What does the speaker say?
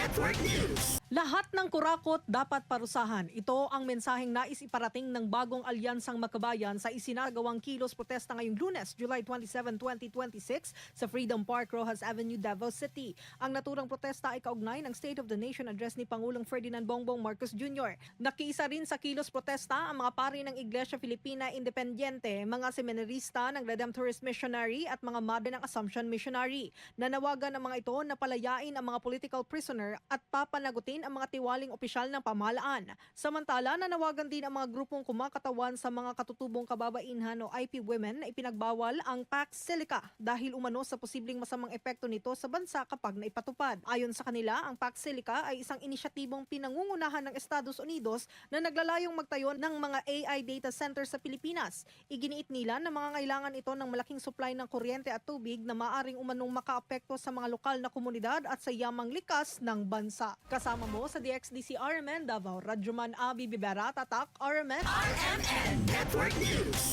Network News. Lahat ng kurakot dapat parusahan. Ito ang mensaheng nais iparating ng bagong alyansang makabayan sa isinagawang kilos protesta ngayong Lunes, July 27, 2026 sa Freedom Park, Rojas Avenue, Davao City. Ang naturang protesta ay kaugnay ng State of the Nation Address ni Pangulong Ferdinand Bongbong Marcos Jr. Nakiisa rin sa kilos protesta ang mga pari ng Iglesia Filipina Independiente, mga seminarista ng Redemptorist Missionary at mga madre ng Assumption Missionary. Nanawagan ang mga ito na palayain ang mga political prisoner at papanagutin ang mga tiwaling opisyal ng pamahalaan. Samantala, nanawagan din ang mga grupong kumakatawan sa mga katutubong kababainhan o IP women na ipinagbawal ang Pax Silica dahil umano sa posibleng masamang epekto nito sa bansa kapag naipatupad. Ayon sa kanila, ang Pax Silica ay isang inisyatibong pinangungunahan ng Estados Unidos na naglalayong magtayo ng mga AI data center sa Pilipinas. Iginiit nila na mga kailangan ito ng malaking supply ng kuryente at tubig na maaring umanong makaapekto sa mga lokal na komunidad at sa yamang likas ng bansa. Kasama mo sa DXDC RMN Davao, Radyoman Abi Bibera, Tatak RMN. RMN Network News.